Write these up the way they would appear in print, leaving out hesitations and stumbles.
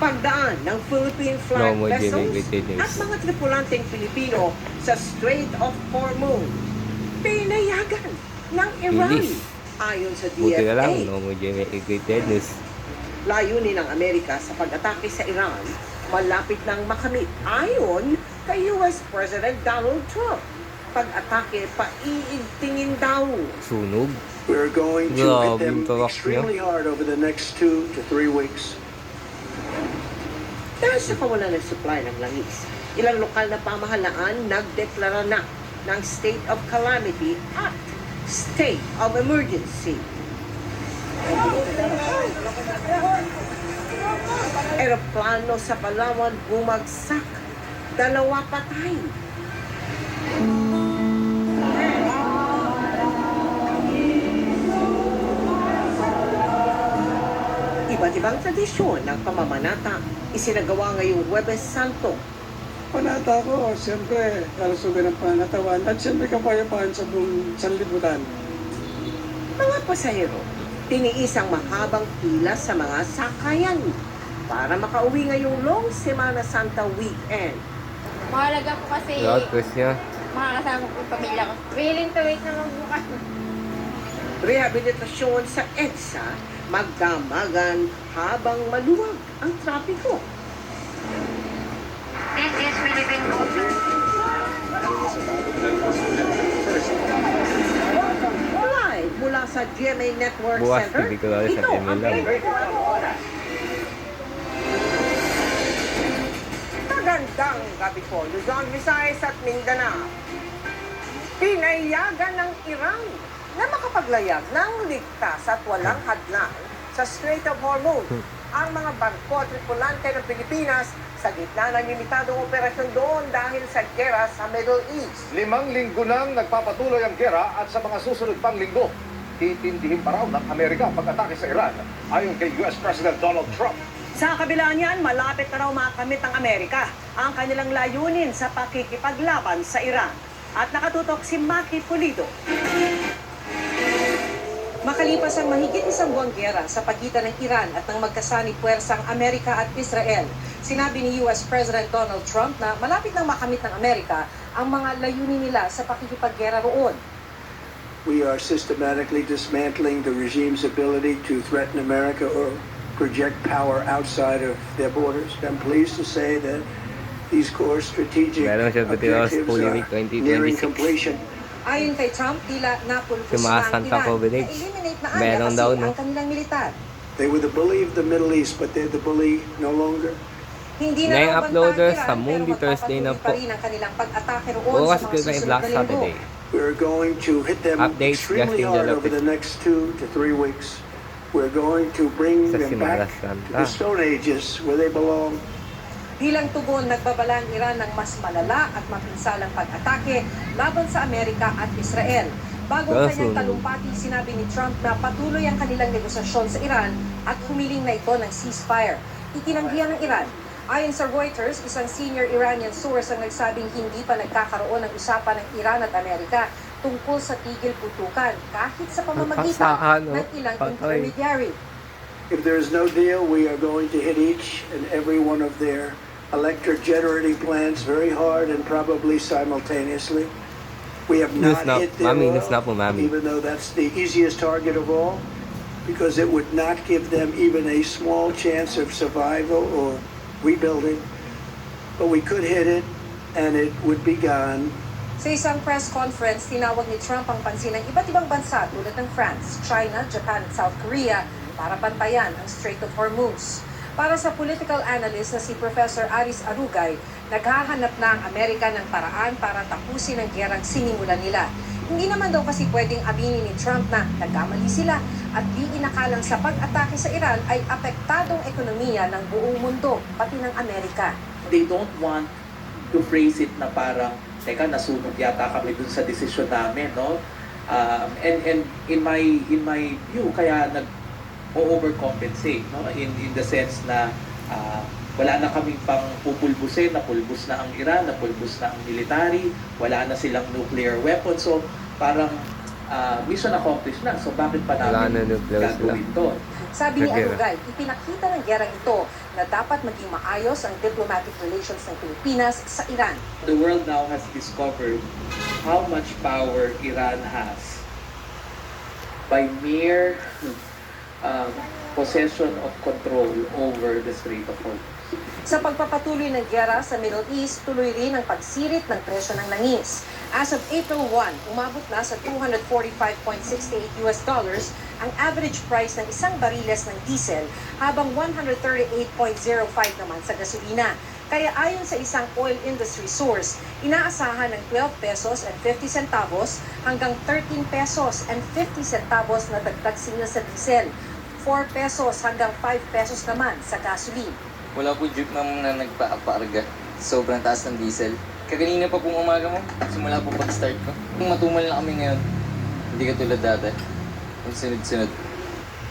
pagdaan ng Philippine flag vessels at mga tripulanteng Pilipino sa Strait of Hormuz. Pinayagan ng Iran ayon sa Buti na lang, DFA. no mo Great News. Layunin ng Amerika sa pag-atake sa Iran malapit ng makamit ayon kay US President Donald Trump. Pag-atake paiigtingin daw. Sunog. We're going to hit them Grabe, extremely hard over the next 2 to 3 weeks. Dahil sa kawalan ng supply ng langis, ilang lokal na pamahalaan nagdeklara na ng state of calamity at state of emergency. Eroplano sa Palawan bumagsak, 2 patay. Iba't ibang tradisyon ng pamamanata isinagawa ngayong Huwebes Santo. Panata ko, siyempre, kalusugan ng pangatawan at siyempre kapayapaan sa buong sanlibutan. Mga pasahero, tiniis ang mahabang pila sa mga sakayan para makauwi ngayong Long Semana Santa weekend. Mahalaga po kasi Lahat press niya. makakasama ko yung pamilya ko. Willing to wait naman bukas. Rehabilitasyon sa EDSA, magdamagan habang maluwag ang trapiko. This is Philippine culture. Live mula sa GMA Network Bukas, Center, hindi ko lalo sa ito ang Emil lang. 24 oras. Magandang gabi po, Luzon, Visayas at Mindanao. Pinayagan ng Iran na makapaglayag ng ligtas at walang hadlang sa Strait of Hormuz ang mga barko at tripulante ng Pilipinas sa gitna ng limitadong operasyon doon dahil sa gera sa Middle East. 5 linggo nang nagpapatuloy ang gera at sa mga susunod pang linggo, titindihin pa raw ng Amerika ang pag-atake sa Iran ayon kay US President Donald Trump. Sa kabila niyan, malapit na raw makamit ng Amerika ang kanilang layunin sa pakikipaglaban sa Iran. At nakatutok si Maki Pulido. Makalipas ang mahigit isang buwang gera sa pagitan ng Iran at ng magkasani puwersang Amerika at Israel, sinabi ni US President Donald Trump na malapit nang makamit ng Amerika ang mga layunin nila sa pakikipaggera roon. We are systematically dismantling the regime's ability to threaten America or project power outside of their borders. I'm pleased to say that these core strategic Meron siya objectives Holy are Week nearing 2026. completion. Ayon kay Trump, tila napulpos Yung mga na ang Santa Iran Covenant, na eliminate na meron kasi daw, no? ang kanilang militar. They were the bully of the Middle East, but they're the bully no longer. Hindi Ngayon raw uploader banta ang sa Iran, Mundi pero Thursday na magpapatuloy po. pa rin ang kanilang pag-atake roon Bukas sa ko mga na yung susunod Black na linggo. Saturday. We're going to hit them Updates, extremely Justin hard Jalapit. over the next 2 to 3 weeks. We're going to bring Sa them Semana back to Santa. the Stone Ages where they belong. Bilang tugon, nagbabala ang Iran ng mas malala at mapinsalang pag-atake laban sa Amerika at Israel. Bago ang kanyang talumpati, sinabi ni Trump na patuloy ang kanilang negosasyon sa Iran at humiling na ito ng ceasefire. Itinanggihan ng Iran. Ayon sa Reuters, isang senior Iranian source ang nagsabing hindi pa nagkakaroon ng usapan ng Iran at Amerika tungkol sa tigil putukan kahit sa pamamagitan ng ilang intermediary. If there's no deal, we are going to hit each and every one of their electric generating plants very hard and probably simultaneously. We have not hit their oil, even though that's the easiest target of all, because it would not give them even a small chance of survival or rebuilding. But we could hit it, and it would be gone. Sa isang press conference, tinawag ni Trump ang pansin ng iba't ibang bansa tulad ng France, China, Japan at South Korea para bantayan ang Strait of Hormuz. Para sa political analyst na si Professor Aris Arugay, naghahanap na ang Amerika ng paraan para tapusin ang gerang sinimulan nila. Hindi naman daw kasi pwedeng aminin ni Trump na nagkamali sila at di inakalang sa pag-atake sa Iran ay apektadong ekonomiya ng buong mundo, pati ng Amerika. They don't want to phrase it na parang, teka, nasunog yata kami dun sa desisyon namin, no? And in my view, kaya overcompensate, no? In the sense na wala na kaming pang pupulbusin, napulbus na ang Iran, napulbus na ang military, wala na silang nuclear weapons. So parang mission accomplished na. So bakit pa Wala namin na nuclear sila. gagawin to? Sabi ni Gera. Arugay, ipinakita ng gerang ito na dapat maging maayos ang diplomatic relations ng Pilipinas sa Iran. The world now has discovered how much power Iran has by mere possession of control over the Strait of Hormuz. Sa pagpapatuloy ng giyera sa Middle East, tuloy rin ang pagsirit ng presyo ng langis. As of April 1, umabot na sa $245.68 ang average price ng isang bariles ng diesel habang 138.05 naman sa gasolina. Kaya ayon sa isang oil industry source, inaasahan ng 12 pesos and 50 centavos hanggang 13 pesos and 50 centavos na dagdag sila sa diesel. 4 pesos hanggang 5 pesos naman sa gasoline. Wala po jeep ma'am na nagpaaparga. Sobrang taas ng diesel. Kaganina pa pong umaga mo, simula po pag-start ko. Kung matumal na kami ngayon, hindi katulad dati. Ang sunod-sunod.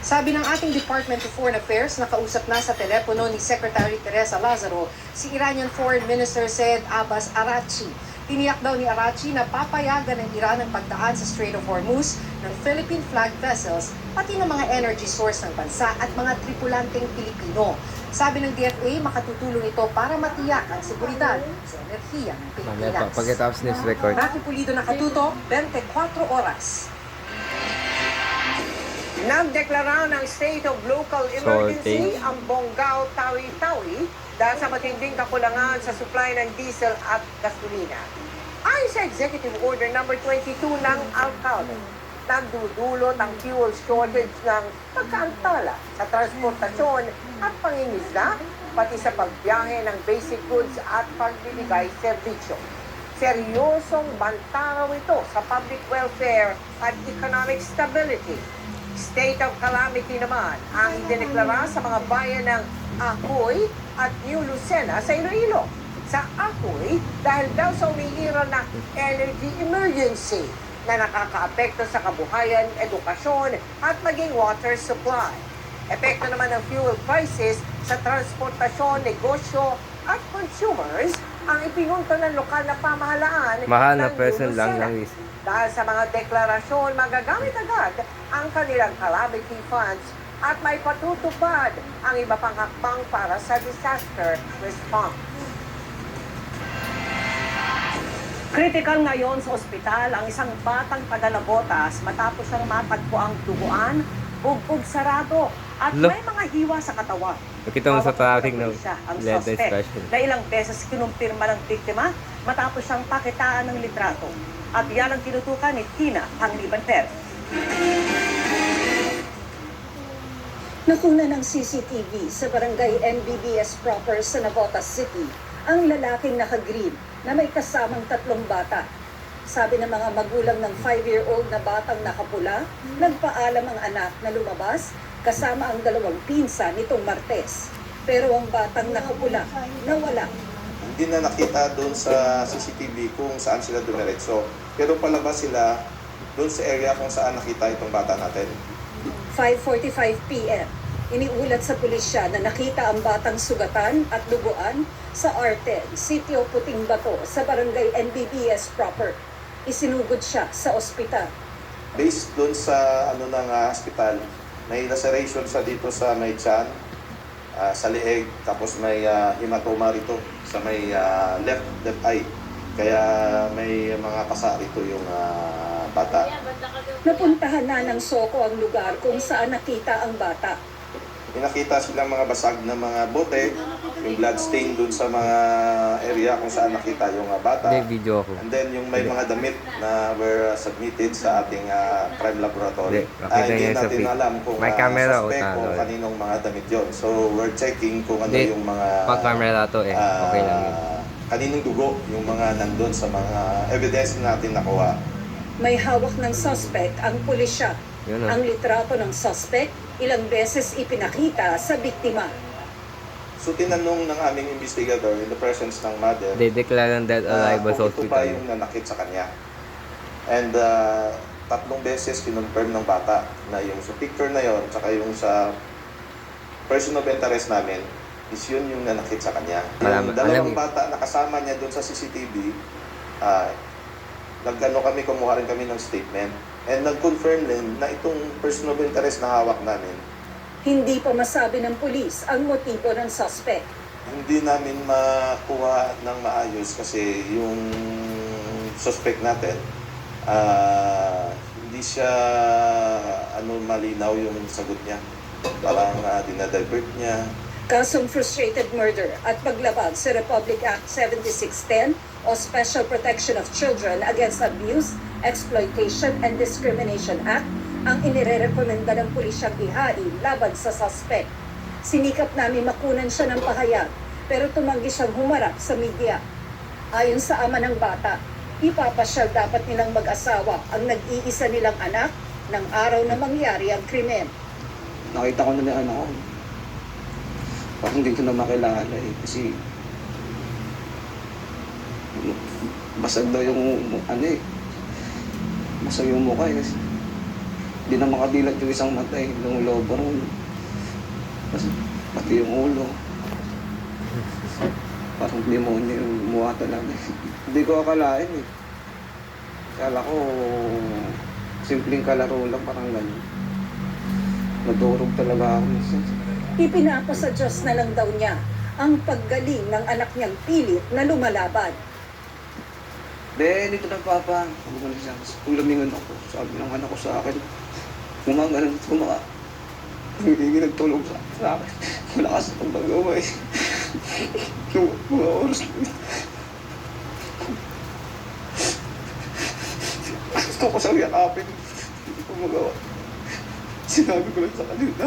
Sabi ng ating Department of Foreign Affairs, nakausap na sa telepono ni Secretary Teresa Lazaro si Iranian Foreign Minister Said Abbas Araghchi. Tiniyak daw ni Araghchi na papayagan ng Iran ang pagdaan sa Strait of Hormuz ng Philippine flag vessels, pati ng mga energy source ng bansa at mga tripulanteng Pilipino. Sabi ng DFA, makatutulong ito para matiyak ang seguridad sa enerhiya ng Mamaya Pilipinas. pa, pagkatapos news record. Matthew Pulido, Nakatuto, 24 Oras. Nagdeklara ng state of local emergency ang Bonggao, Tawi-Tawi dahil sa matinding kakulangan sa supply ng diesel at gasolina. Ayon sa Executive Order No. 22 ng Alcalde, nagdudulot ang fuel shortage ng pagkaantala sa transportasyon at pangingisda, pati sa pagbiyahe ng basic goods at pagbibigay serbisyo. Seryosong banta raw ito sa public welfare at economic stability. State of calamity naman ang idineklara sa mga bayan ng Ahoy at New Lucena sa Iloilo. Sa Ahoy, dahil daw sa umiiral na energy emergency na nakakaapekto sa kabuhayan, edukasyon at maging water supply. Epekto naman ng fuel crisis sa transportasyon, negosyo at consumers ang ipinunto ng lokal na pamahalaan Mahal na ng person lang Lucena. lang is. Dahil sa mga deklarasyon, magagamit agad ang kanilang calamity funds at may patutupad ang iba pang hakbang para sa disaster response. Critical ngayon sa ospital ang isang batang taga-Labotas matapos siyang matagpo ang duguan, bugbog sarado at Lo. may mga hiwa sa katawan. Nakita mo sa Hawak ng traffic ng pulisya ang letter suspect special. na ilang beses kinumpirma ng biktima matapos siyang pakitaan ng litrato. At yan ang tinutukan ni Tina Pangliban-Perez. Nakuna ng CCTV sa barangay NBBS proper sa Navotas City ang lalaking naka-green na may kasamang 3 bata. Sabi ng mga magulang ng 5-year-old na batang nakapula, nagpaalam ang anak na lumabas kasama ang 2 pinsa nitong Martes. Pero ang batang nakapula nawala. Hindi na nakita doon sa CCTV kung saan sila dumiretso. Pero palabas sila doon sa area kung saan nakita itong bata natin. 5:45 p.m. Iniulat sa pulisya na nakita ang batang sugatan at duguan sa R10, Sitio Puting Bato sa barangay NBBS proper. Isinugod siya sa ospital. Based doon sa hospital, may laceration siya dito sa may tiyan, sa leeg, tapos may hematoma rito sa may left eye. Kaya may mga pasa rito yung bata. Napuntahan na ng SOCO ang lugar kung saan nakita ang bata. Nakita silang mga basag na mga bote, yung blood stain dun sa mga area kung saan nakita yung bata. Hindi, video ako. And then yung may mga damit na were submitted sa ating crime laboratory. Hindi, Hindi nakita niya sa natin feed. alam kung May camera o suspect talo. o kaninong mga damit yon. So we're checking kung ano Hindi, yung mga pag camera to okay lang yun. kaninong dugo yung mga nandun sa mga evidence na natin nakuha. May hawak ng suspect ang pulisya. Yun Ang litrato ng suspect ilang beses ipinakita sa biktima. So tinanong ng aming investigator in the presence ng mother, They declare dead alive sa kung ito pa hospital. yung nanakit sa kanya. And 3 beses kinonfirm ng bata na yung sa picture na yon, tsaka yung sa person of interest namin, is yun yung nanakit sa kanya. Yung Alam dalawang niyo. bata na kasama niya doon sa CCTV, kumuha rin kami ng statement. And nag-confirm din na itong person of interest na hawak namin, Hindi pa masabi ng pulis ang motibo ng suspect. hindi namin makuha ng maayos kasi yung suspect natin, hindi siya malinaw yung sagot niya. Parang dinadivert niya. Kasong frustrated murder at paglabag sa Republic Act 7610 o Special Protection of Children Against Abuse, Exploitation and Discrimination Act ang inirerekomenda ng pulisyang ihain laban sa suspect. Sinikap namin makunan siya ng pahayag pero tumanggi siyang humarap sa media. Ayon sa ama ng bata, ipapasyal dapat nilang mag-asawa ang nag-iisa nilang anak ng araw na mangyari ang krimen. Nakita ko na yung anak ko. Parang hindi ko na makilala eh. Kasi basag daw yung basag yung mukha eh. Kasi hindi na makadilat yung isang mata eh. Lumulobo rin. Kasi pati yung ulo. Parang demonyo yung mukha talaga eh. Hindi ko akalain eh. Kala ko simpleng kalaro lang, parang ganyan. Nadurog talaga ako. Ipinapa sa Diyos na lang daw niya ang paggaling ng anak niyang pilit na lumalaban. Dito na papa. Sabi ko na siya, lumingon ako. Sabi ng anak ko sa akin, gumagalan at hindi nagtulog sa akin. Wala kasi akong magawa eh. Mga oras na gusto ko siyang yakapin. Hindi ko magawa. Sinabi ko lang sa kanila,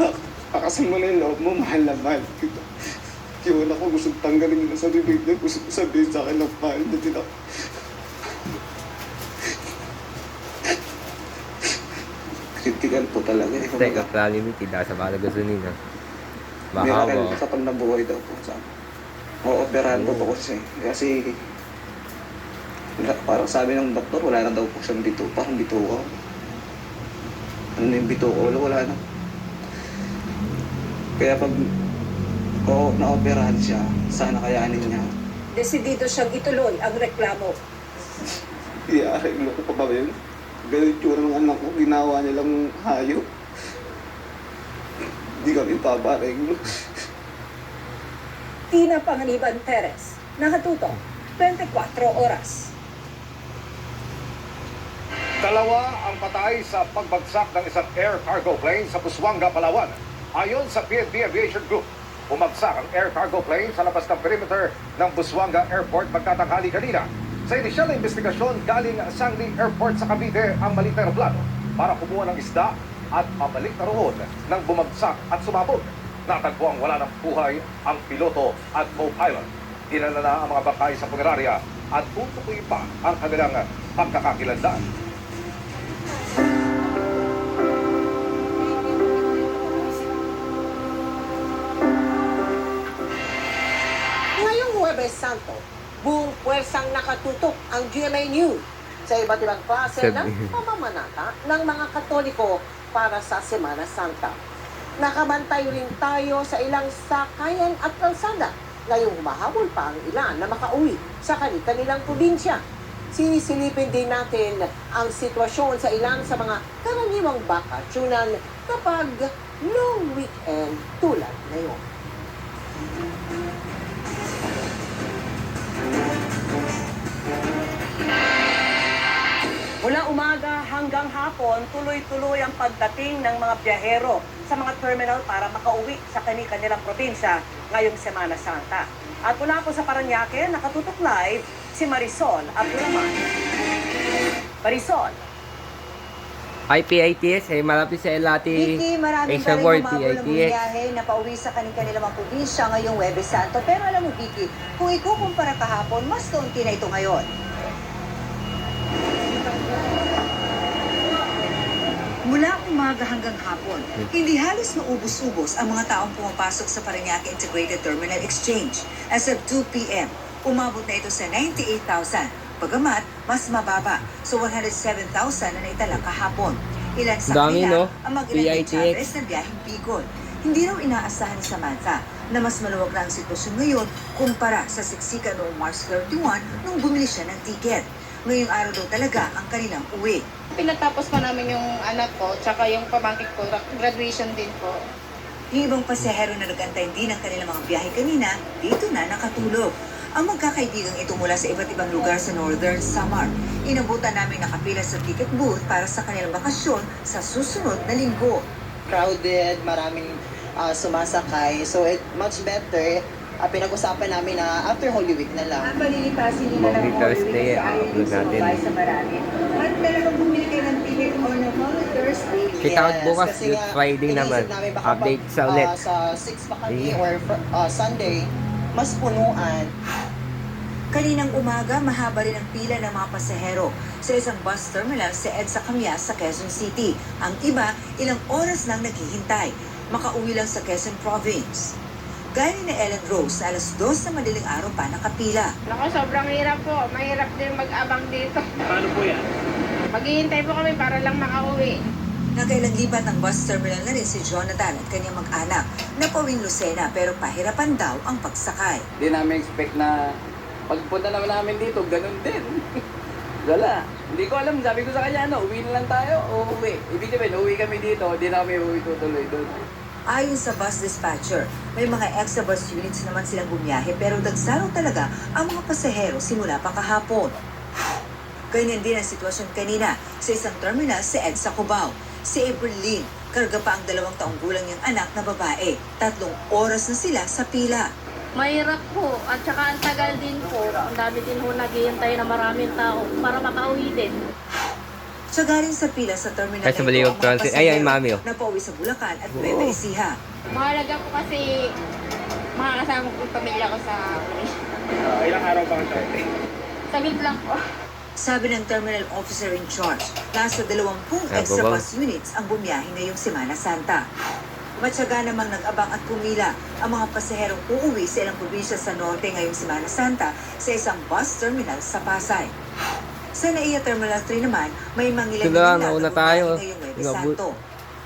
pakasan mo na yung loob mo, mahal na mahal kita. Yung anak ko gusto tanggalin nila sa bibig niya, gusto ko sabihin sa akin ng mahal na din ako. Critical po talaga eh. Teka, limited sa bala gasolina. May Mahaba. nakal sa pag nabuhay daw po sa akin. O-operahan po po kasi parang sabi ng doktor, wala na daw po siyang parang bituko. Ano na yung bituko? Wala na. Kaya pag na-operahan siya, sana kayanin niya. Desidido siyang ituloy ang reklamo. Iariglo ko pa ba yun? Ganun tsura ng anak ko, ginawa nilang hayop. Hindi kami papariglo. Tina Panganiban Perez, nakatutok, 24 oras. Dalawa ang patay sa pagbagsak ng isang air cargo plane sa Busuanga, Palawan. Ayon sa PNP Aviation Group, bumagsak ang air cargo plane sa labas ng perimeter ng Busuanga Airport pagkatanghali kanina. Sa inisyal na investigasyon, galing Sangli Airport sa Cavite ang maliit na aeroplano para kumuha ng isda at pabalik na roon nang bumagsak at sumabog. Natagpo ang wala ng buhay ang piloto at co-pilot. Dinala na ang mga bakay sa punerarya at tutukoy pa ang kanilang pagkakakilanlan. Ngayong Huwebes Santo, buong puwersang nakatutok ang GMA News sa iba't ibang klase ng pamamanata ng mga Katoliko para sa Semana Santa. Nakabantay rin tayo sa ilang sakayan at kalsada ngayong humahabol pa ang ilan na makauwi sa kanilang probinsya. Sinisilipin din natin ang sitwasyon sa ilan sa mga karaniwang bakasyonan kapag long weekend tulad ngayon. Mula umaga hanggang hapon, tuloy-tuloy ang pagdating ng mga biyahero sa mga terminal para makauwi sa kanilang probinsya ngayong Semana Santa. At mula po sa Parañaque, nakatutok live si Marisol Abdulaman. Marisol. Ay, PITS, malapit sa LAT. Vicky, maraming Asia pa rin World, humabol ng PITS. bumiyahe na pauwi sa kanilang mga probinsya ngayong Huwebes Santo. Pero alam mo, Vicky, kung ikukumpara kahapon, mas kaunti na ito ngayon. Mula umaga hanggang hapon, hindi halos maubos-ubos ang mga taong pumapasok sa Parañaque Integrated Terminal Exchange. As of 2 p.m., umabot na ito sa 98,000. Bagamat, mas mababa sa 107,000 na naitalang kahapon. Ilan sa Dami, kanila no? ang mag-ilang PITX. Chavez na biyaheng Bicol. Hindi raw inaasahan ni Samantha na mas maluwag na ang sitwasyon ngayon kumpara sa siksikan noong March 31 nung bumili siya ng tiket. Ngayong araw daw talaga ang kanilang uwi. Pinatapos pa namin yung anak ko, tsaka yung pamangkin ko, graduation din po. Yung ibang pasahero na nag-antay din ng kanilang mga biyahe kanina, dito na nakatulog. Ang magkakaibigang ito mula sa iba't ibang lugar sa Northern Samar. Inabutan namin nakapila sa ticket booth para sa kanilang bakasyon sa susunod na linggo. Crowded, maraming sumasakay. So it much better. Pinag-usapan namin na after Holy Week na lang. Palilipasin nila Monday, Thursday, upload natin. sa marami. At talagang bumili kayo ng ticket on a Thursday. Check out bukas, kasi Good nga, Friday iniisip naman. namin baka Update pag, sa ulit. Sa 6 pa kami Yeah. or Sunday, mas punuan. Kaninang umaga, mahaba rin ang pila ng mga pasahero sa isang bus terminal sa EDSA Camias sa Quezon City. Ang iba, ilang oras nang naghihintay. Makauwi lang sa Quezon Province. Gaya ni Ellen Rose, alas 2 na madaling araw pa nakapila. Naku, sobrang hirap po. Mahirap din mag-abang dito. Paano po yan? Maghihintay po kami para lang makauwi. Nakailang lipat ng bus terminal na rin si Jonathan at kanyang mag-anak na pauwing Lucena pero pahirapan daw ang pagsakay. Hindi namin expect na pagpunta naman namin dito, ganun din. Wala. Hindi ko alam. Sabi ko sa kanya, uwi na lang tayo o uwi. Ibig sabihin, uwi kami dito, hindi na kami uwi tutuloy doon. Ayon sa bus dispatcher, may mga extra bus units naman silang bumiyahe pero dagsaraw talaga ang mga pasahero simula pa kahapon. Ganyan din ang sitwasyon kanina sa isang terminal sa EDSA Cubao. Si April Lynn, karga pa ang 2 taong gulang niyang anak na babae. 3 oras na sila sa pila. Mahirap po. At saka ang tagal din po. Ang dami din po naghihintay na maraming tao para makauwi din. Siya rin sa pila sa terminal Ay, sa Baliwag ang mga Transit. Ay, ay, mami, oh. na pauwi sa Bulacan at Nueva Ecija. Mahalaga po kasi makakasama ko yung pamilya ko sa Ilang araw pa ang tayo? Saglit lang po. Sabi ng terminal officer in charge, nasa 20 extra babaw. bus units ang bumiyahe ngayong Semana Santa. Matyaga namang nag-abang at pumila ang mga pasaherong uuwi sa ilang probinsya sa norte ngayong Semana Santa sa isang bus terminal sa Pasay. Sa NAIA Terminal 3 naman, may mangilan Sila, nauna tayo. ngayong Nueva Inabot. Santo.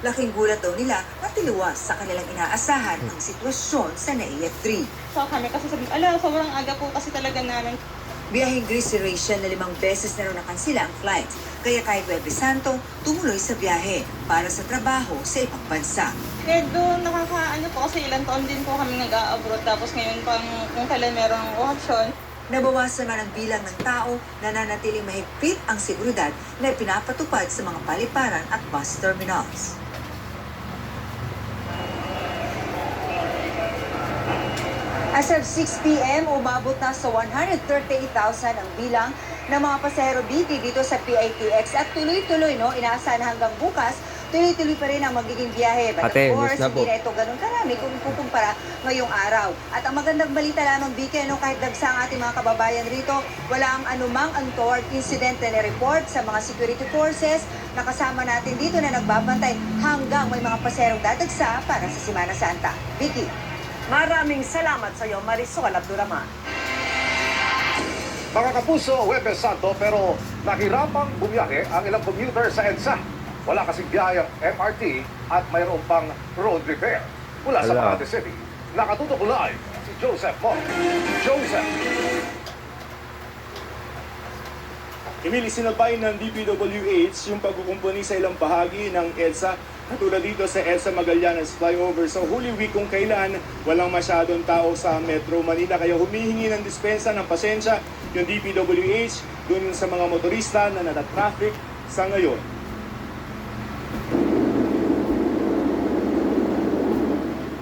Laking gulat daw nila na tiliwas sa kanilang inaasahan ang sitwasyon sa NAIA 3. So kami kasi sabi, sobrang aga po kasi talaga namin. Biyaheng Greece si Rachel na 5 beses na raw nakansila ang flight. Kaya kahit Nueva Santo, tumuloy sa biyahe para sa trabaho sa ibang bansa. Medyo nakakaano po kasi ilang taon din po kami nag-a-abroad tapos ngayon pang kung kailan merong option. Nabawasan man ang bilang ng tao na nanatiling mahigpit ang seguridad na pinapatupad sa mga paliparan at bus terminals. As of 6 p.m., umabot na sa 138,000 ang bilang ng mga pasahero dito sa PITX at tuloy-tuloy, inaasahan hanggang bukas, tuloy-tuloy pa rin ang magiging biyahe. But Ate, of course, miss na po. hindi na ito ganun karami kung ikukumpara ngayong araw. At ang magandang balita lamang, Bike, kahit dagsa ang ating mga kababayan rito, wala ang anumang untoward incident na report sa mga security forces na kasama natin dito na nagbabantay hanggang may mga paserong dadagsa para sa Semana Santa. Vicky. Maraming salamat sa iyo, Marisol Abduraman. Mga kapuso, Huwebes Santo pero nahirapang bumiyahe ang ilang commuter sa EDSA. Wala kasing biyayang MRT at mayroon pang road repair. Mula sa Wala. Makati City, nakatutok live si Joseph Mo. Joseph! Emil, isinabay ng DPWH yung pagkukumpuni sa ilang bahagi ng EDSA katulad dito sa EDSA Magallanes Flyover sa Holy Week kung kailan walang masyadong tao sa Metro Manila. Kaya humihingi ng dispensa ng pasensya yung DPWH dun sa mga motorista na natatraffic sa ngayon.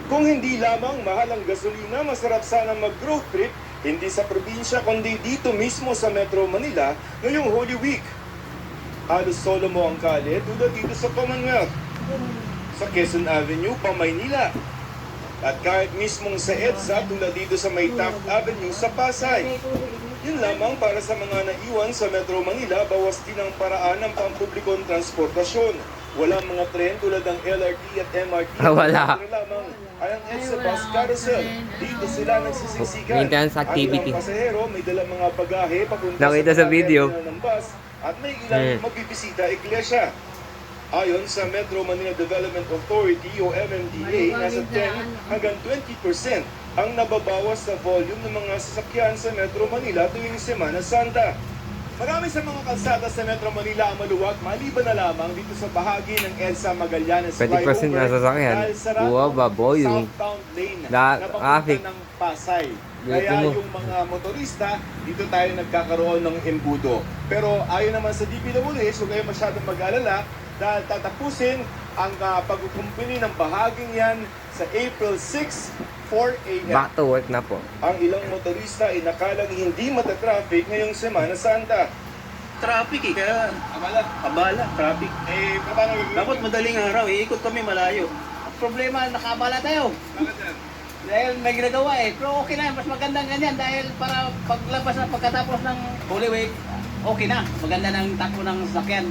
Kung hindi lamang mahal ang gasolina, masarap sana mag-road trip hindi sa probinsya kundi dito mismo sa Metro Manila ngayong Holy Week. Halos solo mo ang kalye tulad dito sa Commonwealth, sa Quezon Avenue, pa Maynila. At kahit mismong sa EDSA tulad dito sa may Taft Avenue sa Pasay. Yun lamang para sa mga naiwan sa Metro Manila, bawas din ang paraan ng pampublikong transportasyon. Walang mga tren tulad ng LRT at MRT. Wala. Pero lamang ay ang EDSA Bus Carousel. Dito sila nagsisisikan. Maintenance activity. Ang ilang pasahero may dalang mga bagahe papunta Nakita sa mga video. terminal ng bus at may ilang magbibisita iglesia. Ayon sa Metro Manila Development Authority o MMDA, nasa 10 hanggang 20% ang nababawas sa volume ng mga sasakyan sa Metro Manila tuwing Semana Santa. Marami sa mga kalsada sa Metro Manila ang maluwag maliban na lamang dito sa bahagi ng EDSA Magallanes 20% na sasakyan. dahil sarado Wow, baboy, yung southbound lane da- na traffic. papunta ng Pasay. Dito Kaya mo. yung mga motorista, dito tayo nagkakaroon ng embudo. Pero ayon naman sa DPWH, huwag kayo masyadong mag-alala dahil tatapusin ang pagkukumpuni ng bahaging yan sa April 6, 4 a.m. Back to work na po. Ang ilang motorista ay nakalang hindi matatraffic ngayong Semana Santa. Traffic eh, kaya abala, traffic. Eh, paano Dapat madaling araw, iikot kami malayo. Ang problema, nakaabala tayo. Dahil may ginagawa eh. Pero okay na, mas magandang ganyan dahil para paglabas na pagkatapos ng Holy Week, okay na. Maganda ng takbo ng sasakyan.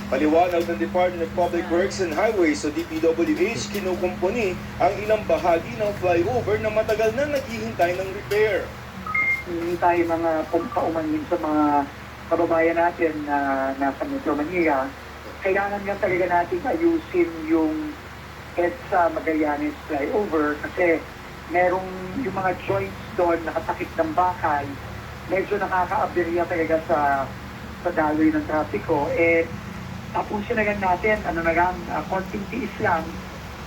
Paliwanag ng Department of Public Works and Highways o DPWH, kinukumpuni ang ilang bahagi ng flyover na matagal na naghihintay ng repair. Hindi tayo mga paumanhin sa mga kababayan natin na nasa Metro Manila. Kailangan nga talaga natin ayusin yung EDSA Magallanes flyover kasi merong yung mga joints doon nakatakip ng bakal, medyo nakaka-aberya talaga sa daloy ng trapiko. Tapusin na lang natin, konting tiis lang,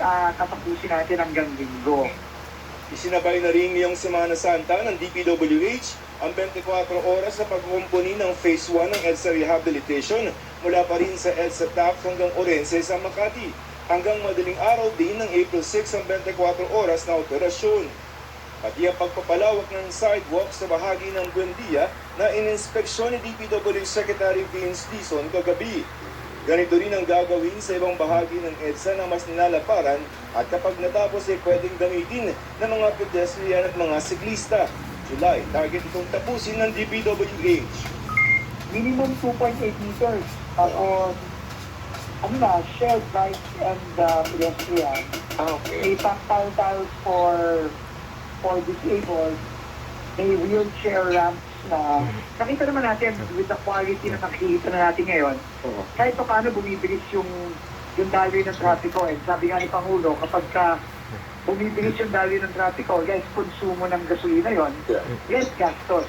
tatapusin natin hanggang linggo. Isinabay na rin ngayong Semana Santa ng DPWH ang 24 oras sa pagkukumpuni ng Phase 1 ng EDSA Rehabilitation mula pa rin sa EDSA TAP hanggang Orense sa Makati. Hanggang madaling araw din ng April 6 ang 24 oras na operasyon. Pati ang pagpapalawak ng sidewalk sa bahagi ng Buendia na ininspeksyon ni DPWH Secretary Vince Dizon kagabi. Ganito rin ang gagawin sa ibang bahagi ng EDSA na mas nilalaparan at kapag natapos ay pwedeng gamitin ng mga pedestrian at mga siklista. July, target itong tapusin ng DPWH. Minimum 2.8 meters. Tapos, shared bike and pedestrian. May tactile tiles for disabled. May wheelchair ramps na nakita naman natin with the quality na nakikita na natin ngayon. Kahit pa paano bumibilis yung daloy ng trapiko. Sabi nga ni Pangulo, kapag bumibilis yung daloy ng trapiko, less konsumo ng gasolina yon, less gastos.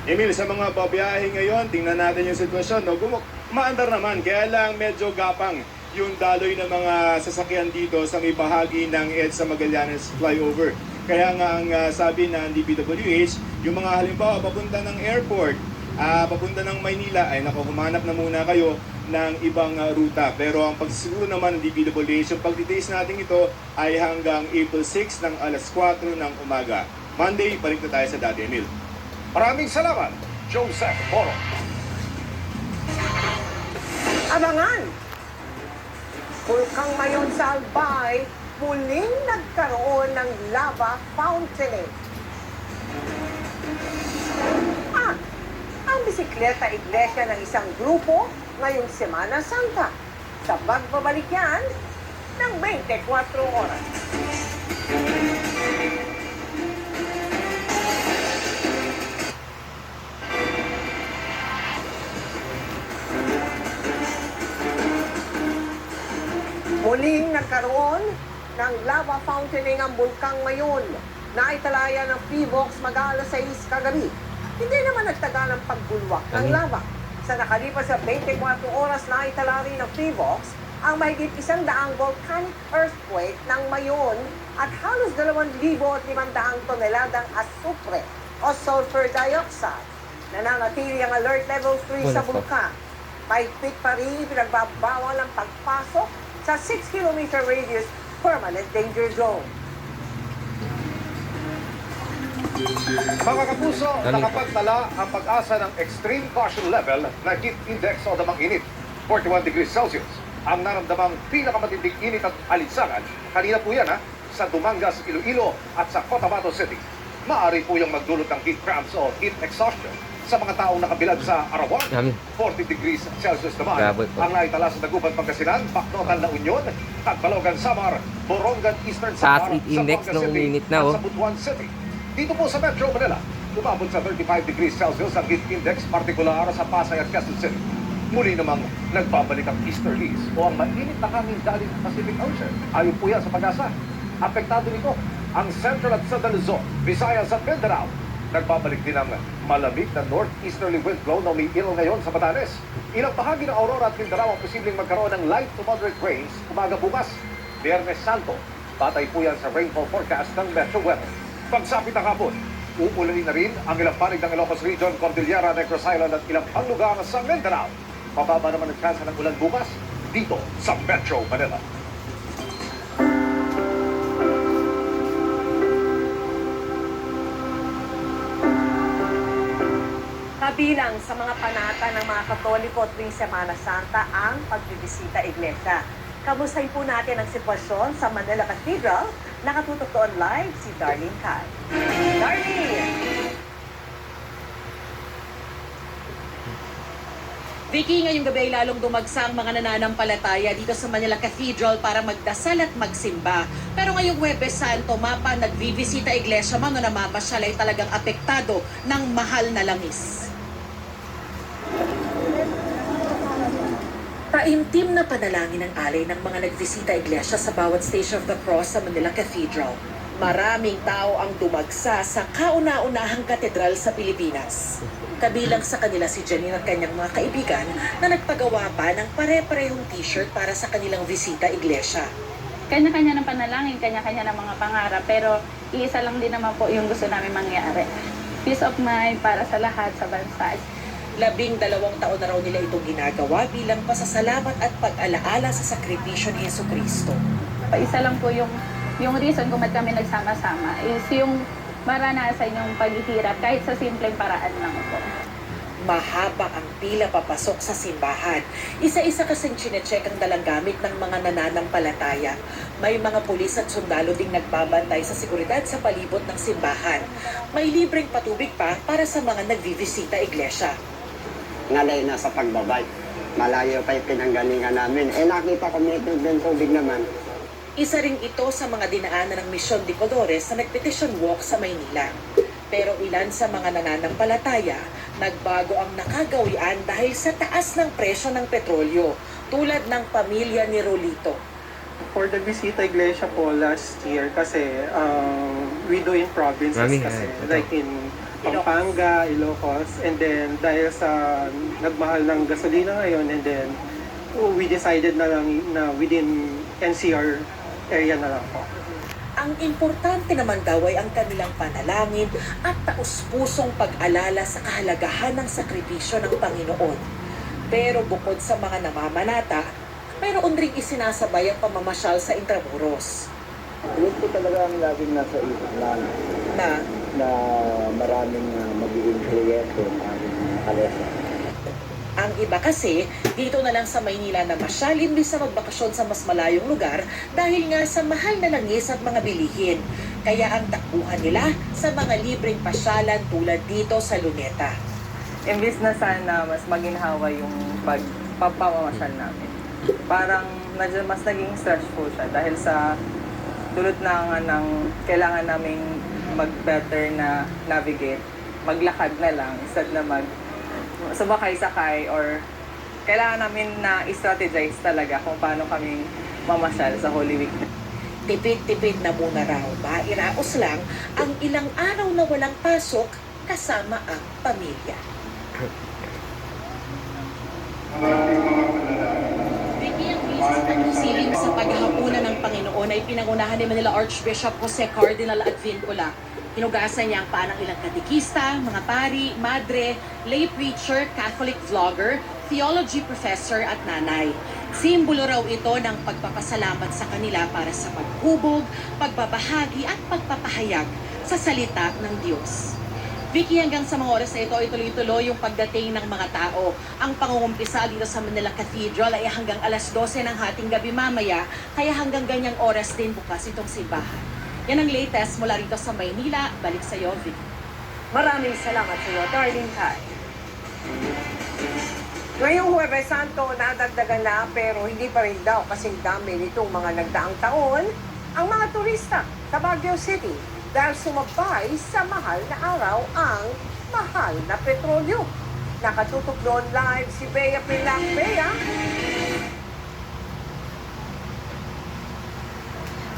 Emil, sa mga babiyahe ngayon, tingnan natin yung sitwasyon. No? Maandar naman, kaya lang medyo gapang yung daloy ng mga sasakyan dito sa may bahagi ng EDSA Magallanes flyover. Kaya nga ang sabi ng DPWH, yung mga halimbawa papunta ng airport, papunta ng Maynila, ay humanap na muna kayo ng ibang ruta. Pero ang pagsisiguro naman ng DPWH, yung pagtitaste natin ito ay hanggang April 6 ng alas 4 ng umaga. Monday, balik na tayo sa dati, Emil. Maraming salamat, Joseph Moro. Abangan! Bulkang Mayon sa Albay, muling nagkaroon ng lava fountain. At ang bisikleta iglesia ng isang grupo ngayong Semana Santa. Sa pagbabalik yan ng 24 oras. Muling nagkaroon ng lava fountaining ang Bulkang Mayon na italaya ng PVOX mag-aalas 6 kagabi. Hindi naman nagtagal ng pagbulwak ng lava. Sa nakalipas sa 24 oras na itala rin ng PVOX ang mahigit 100 volcanic earthquake ng Mayon at halos 2,500 toneladang asupre o sulfur dioxide. Nananatili ang alert level 3 sa bulkan. Mahigpit pa rin pinagbabawal ang pagpasok sa 6-kilometer radius permanent danger zone. Mga kapuso, nakapagtala ang pag-asa ng extreme caution level na heat index o damang init, 41 degrees Celsius. Ang naramdamang pinakamatinding init at alinsangan, kanina po yan sa Dumangas, Iloilo at sa Cotabato City. Maaari po yung magdulot ng heat cramps o heat exhaustion sa mga taong nakabilad sa Arawan. 40 degrees Celsius naman ang naitala sa Dagupan, Pangasinan, Bacnotan, La Union, Tagbalogan, Samar, Borongan, Eastern Samar, Taas index Zamboanga nung City, init na, at sa Butuan City. Dito po sa Metro Manila, umabot sa 35 degrees Celsius ang heat index, partikular sa Pasay at Quezon City. Muli namang nagbabalik ang easterlies o ang mainit na hangin galing Pacific Ocean. Ayon po yan sa Pag-asa. Apektado nito ang Central at Southern Luzon, Visayas at Mindanao. Nagbabalik din ang malamig na northeasterly wind blow na umiilaw ngayon sa Batanes. Ilang bahagi ng Aurora at Mindanao ang posibleng magkaroon ng light to moderate rains umaga bukas, Biyernes Santo. Batay po yan sa rainfall forecast ng Metro Weather. Pagsapit ng hapon, uulanin na rin ang ilang panig ng Ilocos Region, Cordillera, Negros Island at ilang panglugar sa Mindanao. Mababa naman ang tsansa ng ulan bukas dito sa Metro Manila. Kabilang sa mga panata ng mga Katoliko tuwing Semana Santa ang pagbibisita iglesia. Kamustahin po natin ang sitwasyon sa Manila Cathedral. Nakatutok doon live si Darlene Kai. Darlene! Vicky, ngayong gabi ay lalong dumagsa ang mga nananampalataya dito sa Manila Cathedral para magdasal at magsimba. Pero ngayong Huwebes Santo, mapa nagbibisita iglesia man o namamasyal ay talagang apektado ng mahal na langis. Taimtim na panalangin ang alay ng mga nagbisita iglesia sa bawat Station of the Cross sa Manila Cathedral. Maraming tao ang dumagsa sa kauna-unahang katedral sa Pilipinas. Kabilang sa kanila si Janine at kanyang mga kaibigan na nagpagawa pa ng pare-parehong t-shirt para sa kanilang bisita iglesia. Kanya-kanya ng panalangin, kanya-kanya ng mga pangarap, pero iisa lang din naman po yung gusto namin mangyari. Peace of mind para sa lahat sa bansa. 12 taon na raw nila itong ginagawa bilang pasasalamat at pag-alaala sa sakripisyo ni Jesucristo. Isa lang po yung reason kung ba't kami nagsama-sama is yung maranasan yung paghihirap kahit sa simpleng paraan lang po. Mahaba ang pila papasok sa simbahan. Isa-isa kasing chinecheck ang dalang gamit ng mga nananampalataya. May mga pulis at sundalo ding nagbabantay sa seguridad sa palibot ng simbahan. May libreng patubig pa para sa mga nagbibisita iglesia. Nalay na sa pagbabay. Malayo pa yung pinanggalingan namin. Nakita ko may tubig naman. Isa ring ito sa mga dinaanan ng Mission de Codores na nagpetition walk sa Maynila. Pero ilan sa mga nananampalataya, nagbago ang nakagawian dahil sa taas ng presyo ng petrolyo, tulad ng pamilya ni Rolito. For the Visita Iglesia po last year kasi we do in provinces kasi like in Pampanga, Ilocos, and then dahil sa nagmahal ng gasolina ngayon, and then we decided na lang na within NCR area na lang po. Ang importante naman daw ay ang kanilang panalangin at taus-pusong pag-alala sa kahalagahan ng sakripisyo ng Panginoon. Pero bukod sa mga namamanata, mayroon ring isinasabay ang pamamasyal sa Intramuros. Yun po talaga ang laging nasa isip na maraming mag-iing kliyente ang kalesa. Ang iba kasi, dito na lang sa Maynila na masyal imbis na magbakasyon sa mas malayong lugar dahil nga sa mahal na langis at mga bilihin. Kaya ang takbuhan nila sa mga libreng pasyalan tulad dito sa Luneta. Imbis na sana mas maginhawa yung pagpapamasyal namin. Parang medyo mas naging stressful siya dahil sa dulot ng kailangan naming mag-better na navigate. Maglakad na lang instead na sumakay-sakay or kailangan namin na i-strategize talaga kung paano kami mamasyal sa Holy Week. Tipid-tipid na muna raw, mairaos lang ang ilang araw na walang pasok kasama ang pamilya. Vicky, ang pagsiling sa paghahapunan ng Panginoon ay pinangunahan ni Manila Archbishop Jose Cardinal Advincula. Hinugasan niya ang paa ng ilang katekista, mga pari, madre, lay preacher, Catholic vlogger, theology professor at nanay. Simbolo raw ito ng pagpapasalamat sa kanila para sa paghubog, pagbabahagi at pagpapahayag sa salita ng Diyos. Vicky, hanggang sa mga oras na ito ay tuloy-tuloy yung pagdating ng mga tao. Ang pangungumpisa dito sa Manila Cathedral ay hanggang alas 12 ng hating gabi mamaya, kaya hanggang ganyang oras din bukas itong simbahan. Yan ang latest mula rito sa Maynila. Balik sa iyo, Vicky. Maraming salamat sa iyo, Darlene Kai. Ngayong Huwebes Santo, nadagdagan na pero hindi pa rin daw kasing dami nitong mga nagdaang taon ang mga turista sa Baguio City dahil sumabay sa mahal na araw ang mahal na petrolyo. Nakatutok doon live si Bea Pilang. Bea?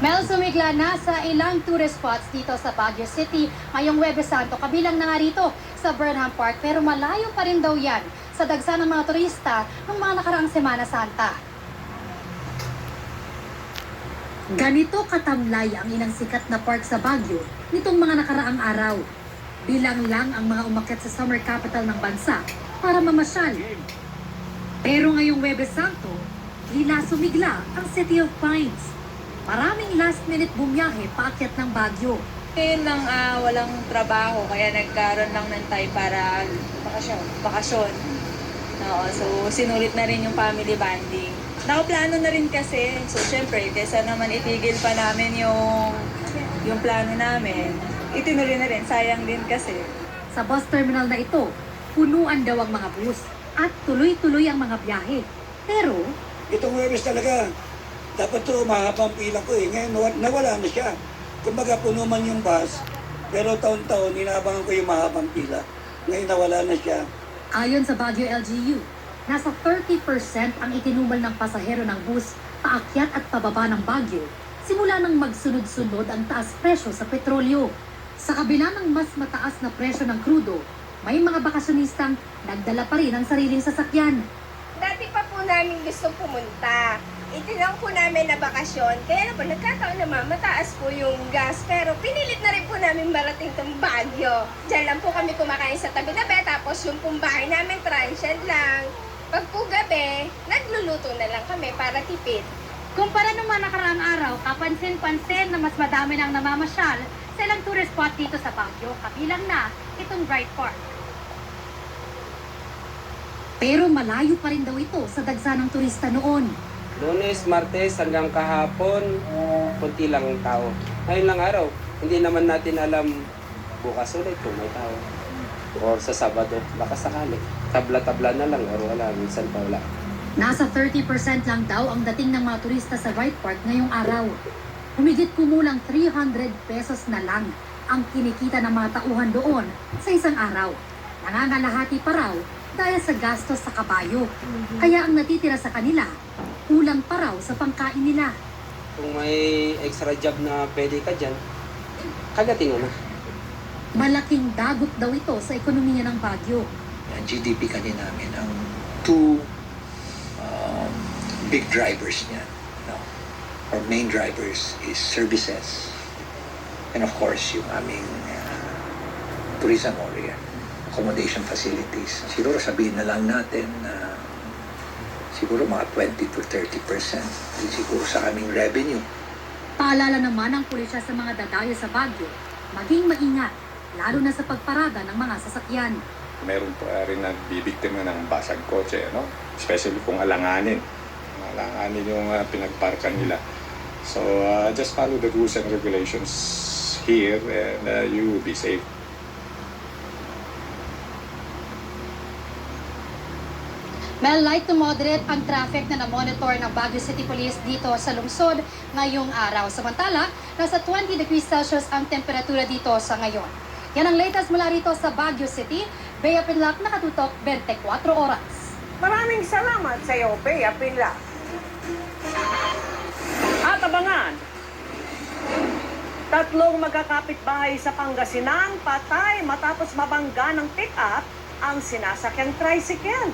Mel, sumigla na sa ilang tourist spots dito sa Baguio City ngayong Huwebes Santo, kabilang na nga rito sa Burnham Park, pero malayo pa rin daw yan sa dagsa ng mga turista ng mga nakaraang Semana Santa. Ganito katamlay ang ilang sikat na park sa Baguio nitong mga nakaraang araw. Bilang lang ang mga umakyat sa summer capital ng bansa para mamasyal. Pero ngayong Huwebes Santo, tila sumigla ang City of Pines. Maraming last-minute bumiyahe paakyat ng Baguio. Ngayon lang walang trabaho, kaya nagkaroon lang ng time para bakasyon. Oo, so sinulit na rin yung family bonding. Nakaplano na rin kasi, so syempre, kaysa naman itigil pa namin yung plano namin, itinuloy na rin, sayang din kasi. Sa bus terminal na ito, punuan daw ang mga bus at tuloy-tuloy ang mga biyahe. Pero, itong Huwebes talaga, dapat to mahabang pila ko eh. Ngayon nawala na siya. Kumbaga puno man yung bus, pero taon-taon inaabangan ko yung mahabang pila. Ngayon nawala na siya. ayon sa Baguio LGU, nasa 30% ang itinumal ng pasahero ng bus paakyat at pababa ng Baguio simula nang magsunod-sunod ang taas presyo sa petrolyo. Sa kabila ng mas mataas na presyo ng krudo, may mga bakasyonistang nagdala pa rin ang sariling sasakyan. Dati pa po namin gusto pumunta. Itinang po namin na bakasyon, kaya na po nagkataon naman mataas po yung gas, pero pinilit na rin po namin marating tong Baguio. Diyan lang po kami kumakain sa tabi-tabi, tapos yung pong bahay namin transient lang. Pag po gabi, nagluluto na lang kami para tipid. Kumpara nung mga nakaraang araw, kapansin-pansin na mas madami nang namamasyal sa ilang tourist spot dito sa Baguio, kabilang na itong Bright Park. Pero malayo pa rin daw ito sa dagsa ng turista noon. Lunes, Martes hanggang kahapon, kunti lang ang tao. Ngayon lang araw, hindi naman natin alam bukas ulit kung may tao. Or sa Sabado, baka sakali. Tabla-tabla na lang or wala, minsan pa wala. Nasa 30% lang daw ang dating ng mga turista sa Bright Park ngayong araw. Humigit kumulang 300 pesos na lang ang kinikita ng mga tauhan doon sa isang araw. Nangangalahati pa raw dahil sa gastos sa kabayo. Kaya ang natitira sa kanila, kulang pa raw sa pangkain nila. Kung may extra job na pwede ka dyan, kagatin mo na. Malaking dagot daw ito sa ekonomiya ng Baguio. Ang GDP kanina namin, ang two big drivers niya. No? Our main drivers is services and of course yung aming tourism area, accommodation facilities. Siguro sabihin na lang natin na siguro mga 20 to 30% din siguro sa aming revenue. Paalala naman ng pulisya sa mga dadayo sa Baguio, maging maingat, lalo na sa pagparada ng mga sasakyan. Meron pa rin nagbibiktima ng basag kotse, no? Especially kung alanganin yung pinagparkan nila. So just follow the rules and regulations here and you will be safe. Mel, light to moderate ang traffic na na-monitor ng Baguio City Police dito sa lungsod ngayong araw. Samantala, nasa 20 degrees Celsius ang temperatura dito sa ngayon. Yan ang latest mula rito sa Baguio City. Bea Pinlac, nakatutok 24 oras. Maraming salamat sa iyo, Bea Pinlac. At abangan, tatlong magkakapitbahay sa Pangasinan patay matapos mabangga ng pick-up ang sinasakyang tricycle.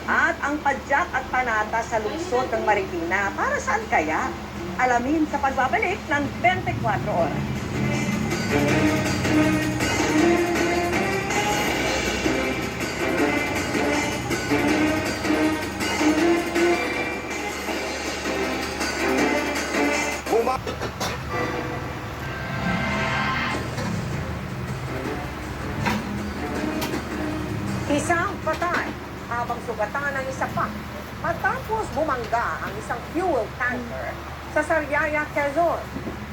At ang padyak at panata sa lungsod ng Marikina, para saan kaya? Alamin sa pagbabalik ng 24 oras. Isang patay habang sugatan ng isa pa matapos bumangga ang isang fuel tanker sa Sariaya, Quezon.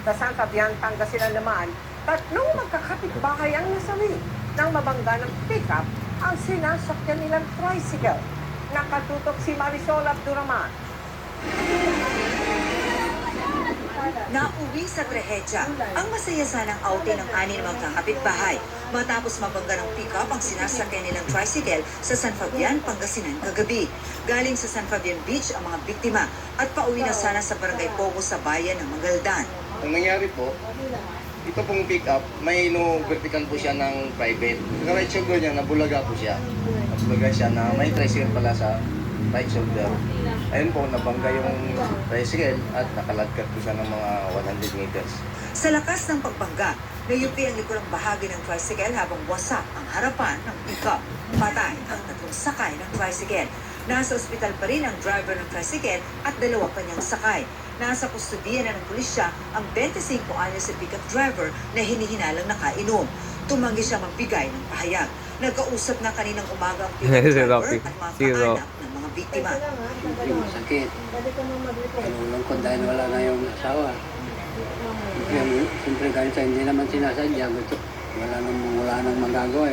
Sa Santa Bian, Pangasinan naman, tatlong magkakapitbahay ang nasawi nang mabangga ng pickup ang sinasakyan nilang tricycle. Nakatutok si Marisol Abduraman. Nauwi sa trahedya ang masaya sanang outing ng 6 na magkakapitbahay matapos mabangga ng pick-up ang sinasakyan nilang tricycle sa San Fabian, Pangasinan kagabi. Galing sa San Fabian Beach ang mga biktima at pauwi na sana sa Barangay Pogo sa bayan ng Magaldan. Ang nangyari po, ito pong pick-up, may vertical po siya ng private. Sa right shoulder niya, nabulaga po siya. Nabulaga siya na may tricycle pala sa right shoulder. Ayun po, nabangga yung tricycle at nakalagkat po siya ng mga 100 meters. Sa lakas ng pagbangga, nayupi ang likurang bahagi ng tricycle habang wasak ang harapan ng pick-up. Patay ang 3 sakay ng tricycle. Nasa ospital pa rin ang driver ng tricycle at 2 pa niyang sakay. Nasa kustudiyan na ng pulisya ang 25 anyos sa pick-up driver na hinihinalang nakainom. Tumanggi siya magbigay ng pahayag. Nagkausap na kaninang umaga ang pick-up driver at mga kaanak ng mga biktima. Sakit. Lungkot dahil wala na yung asawa. Siyempre kahit sa hindi naman sinasadya, wala nang magagawa.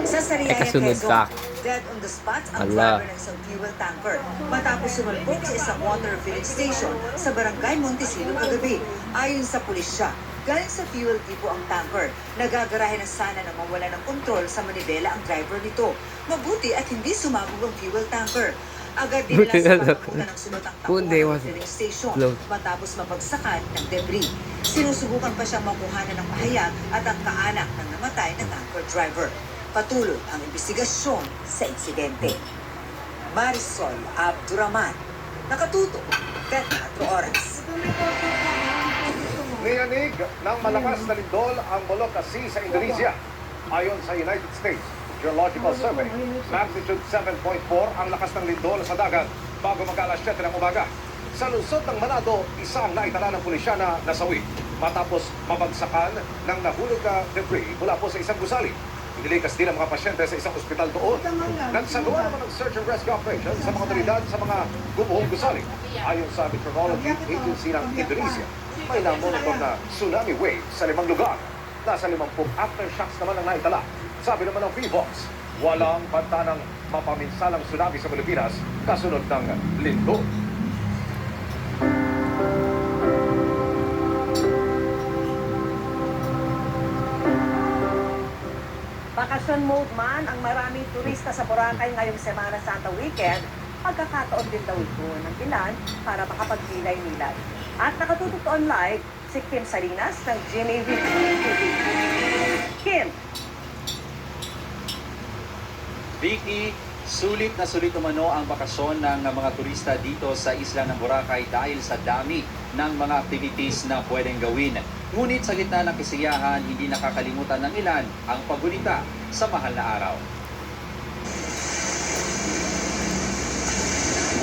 Sa Sariaya, kasunod Quezon, ka. dead on the spot ang Ala. driver ng isang fuel tanker matapos sumalpok sa isang water filling station sa barangay Montecillo kagabi. Ayon sa pulisya, galing sa fuel tipo ang tanker. Nagagarahe na sana na mawala ng kontrol sa manibela ang driver nito. Mabuti at hindi sumabog ang fuel tanker. Agad din nila sa pagkakunan ng sunod ang Kundi, takbuhan ng filling station matapos mabagsakan ng debris. Sinusubukan pa siyang makuhanan ng pahayag at ang kaanak ng namatay na tanker driver. Patuloy ang investigasyon sa insidente. Marisol Abduraman, nakatuto, 24 oras. Niyanig ng malakas na lindol ang Molucca Sea sa Indonesia. Ayon sa United States Geological Survey, magnitude 7.4 ang lakas ng lindol sa dagat bago mag-alas 7 ng umaga. Sa lungsod ng Manado, isang naitala ng pulisya na nasawi matapos mabagsakan ng nahulog na debris mula po sa isang gusali. Inilikas din ang mga pasyente sa isang ospital doon. Nagsagawa naman ng search and rescue operation sa mga otoridad sa mga gumuhong gusali. Ayon sa Meteorology Agency ng Indonesia, may namonitor na tsunami wave sa 5 lugar. Nasa 50 aftershocks naman ang naitala. Sabi naman ng VBOX, walang banta ng mapaminsalang tsunami sa Pilipinas kasunod ng lindol. Bakasyon mode man ang maraming turista sa Boracay ngayong Semana Santa weekend, pagkakataon din daw ito ng ilan para makapagpilay-nilay. At nakatutok online si Kim Salinas ng GMA TV. Kim! Vicky, sulit na sulit umano ang bakasyon ng mga turista dito sa isla ng Boracay dahil sa dami ng mga activities na pwedeng gawin. Ngunit sa gitna ng kasiyahan, hindi nakakalimutan ng ilan ang paggunita sa mahal na araw.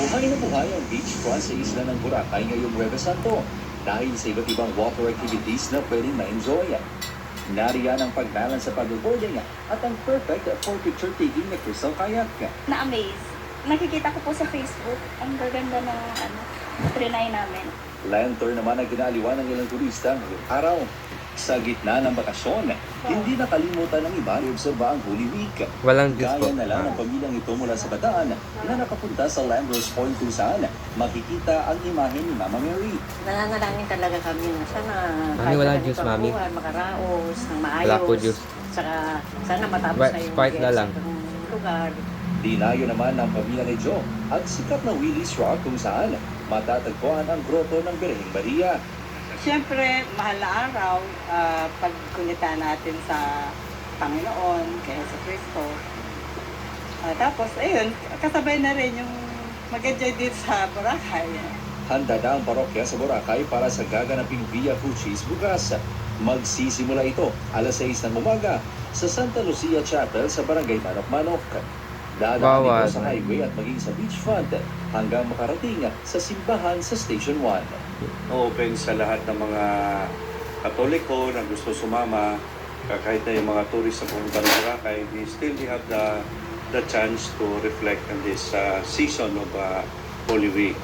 Buhay na buhay ang beachfront sa isla ng Boracay ngayong Huwebes Santo dahil sa iba't ibang water activities na pwedeng ma-enjoy. Nariyan ang pag-balance sa paddleboarding at ang perfect for picture taking na crystal kayak. Na-amaze. Nakikita ko po sa Facebook, ang gaganda ng trinay namin. Lantern naman ang ginaaliwan ng ilang turista ngayong araw. Sa gitna ng bakasyon, hindi nakalimutan ng iba na obserba ang Holy Week. Walang Diyos po. Gaya na lang ang pamilyang ito mula sa Bataan na nakapunta sa Lambros Point kung saan makikita ang imahe ni Mama Mary. Nanganalangin talaga kami na sana Mami, walang Diyos, Mami. makaraos, ng maayos. Wala po Diyos. Saka sana matapos na yung Sprite na lang. lugar. Dinayo naman ng pamilya ni Joe ang sikat na Willis Rock kung saan matatagpuan ang grotto ng Birheng Maria. Siyempre, mahal na araw, pagkunita natin sa Panginoon, kaya sa Kristo. Tapos, ayun, kasabay na rin yung mag-enjoy dito sa Boracay. Handa na ang parokya sa Boracay para sa gaganaping Via Crucis bukas. Magsisimula ito alas 6 ng umaga sa Santa Lucia Chapel sa Barangay Manok-Manok. Dadaan ito sa highway at maging sa beachfront hanggang makarating sa simbahan sa Station 1. Open sa lahat ng mga Katoliko na gusto sumama, kahit na yung mga tourist na pumunta ng Boracay, we still have the chance to reflect on this season of Holy Week.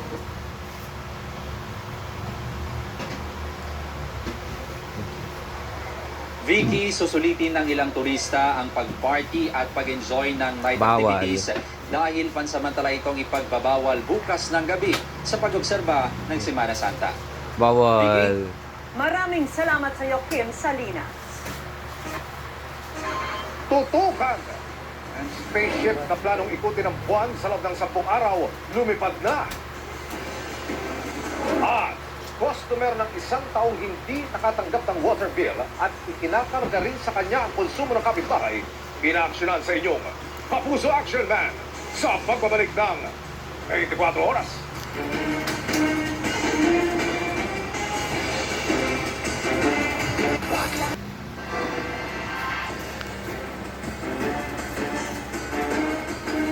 Vicky, susulitin ng ilang turista ang pag-party at pag-enjoy ng night activities dahil pansamantala itong ipagbabawal bukas ng gabi sa pag-obserba ng Semana Santa. Bawal. Maraming salamat sa iyo, Kim Salinas. Tutukan! Ang spaceship na planong ikutin ng buwan sa loob ng 10 araw, lumipad na! At customer ng 1 taong hindi nakatanggap ng water bill at ikinakarga rin sa kanya ang konsumo ng kapitbahay, pinaaksyonan sa inyong Kapuso Action Man sa pagbabalik ng 24 oras.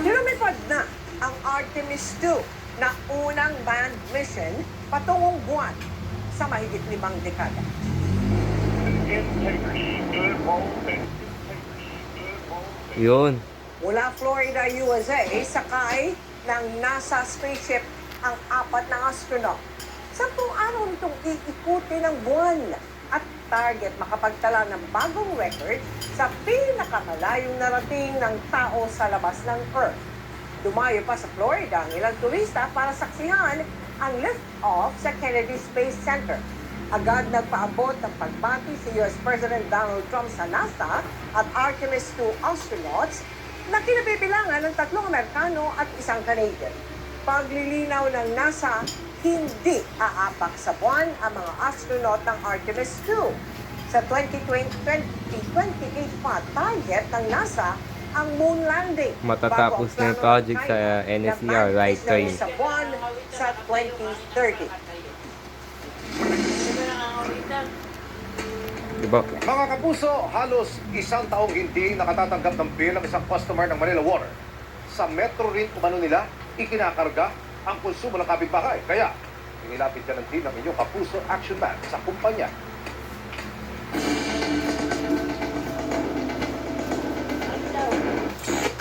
Lumipad na ang Artemis 2 na unang manned mission patungong buwan sa mahigit 5 dekada. Yun. Mula Florida, USA, sakay ng NASA spaceship ang 4 na astronaut. 10 araw nitong iikutin ng buwan at target makapagtala ng bagong record sa pinakamalayong narating ng tao sa labas ng Earth. Dumayo pa sa Florida ang ilang turista para saksihan ang lift-off sa Kennedy Space Center. Agad nagpaabot ng pagbati si US President Donald Trump sa NASA at Artemis 2 astronauts na kinabibilangan ng 3 Amerikano at 1 Canadian. Paglilinaw ng NASA, hindi aapak sa buwan ang mga astronaut ng Artemis 2. Sa 2028 pa, target ng NASA ang moon landing. Matatapos na yung project sa NSER, right train. Sa buwan sa 2030. Diba? Mga kapuso, halos 1 taong hindi nakatatanggap ng bill ang isang customer ng Manila Water. Sa metro rin umano nila, ikinakarga ang konsumo ng kapitbahay. Kaya, inilapit ka ng team ng inyong Kapuso Action Man sa kumpanya.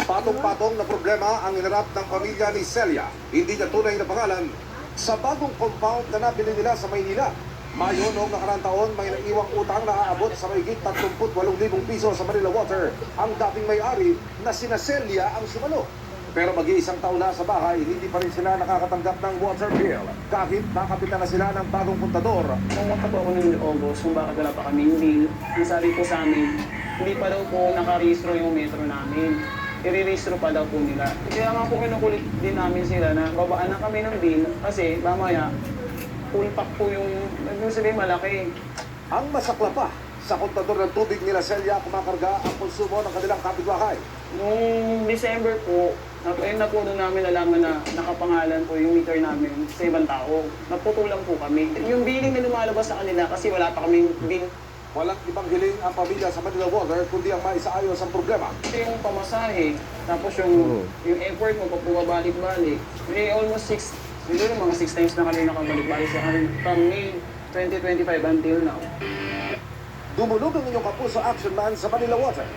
Patong-patong na problema ang inarap ng pamilya ni Celia. Hindi niya tunay na pangalan sa bagong compound na nabili nila sa Maynila. Mayo noong nakaraang taon, may naiwang utang na aabot sa mahigit 38,000 piso sa Manila Water. Ang dating may-ari na sina Celia ang sumalo. Pero mag-iisang taon na sa bahay, hindi pa rin sila nakakatanggap ng water bill. Kahit nakapitan na sila ng bagong kontador. Pumunta po ako ng August kung bakit wala pa kaming bill. Ang sabi po sa amin, hindi pa daw po nakarehistro yung metro namin. I-rehistro pa daw po nila. Kaya nga po kinukulit din namin sila na babaan na kami ng bill kasi mamaya full pack po yung sabihin malaki. Ang masakla pa, sa kontador ng tubig nila Celia kumakarga ang konsumo ng kanilang kapitbahay. Noong December po, ayun na po doon namin nalaman na nakapangalan po yung meter namin sa ibang tao. Naputulang po kami. Yung billing na lumalabas sa kanila kasi wala pa kaming bill. Walang ibang hiling ang pamilya sa Manila Water kundi ang maisaayos ang problema. Yung pamasahe, tapos yung effort mo pagpabalik-balik, may almost 6 times na kami nakabalik-balik sa kanila from May 2025 until now. Dumulog ang inyong Kapuso Action Man sa Manila Water.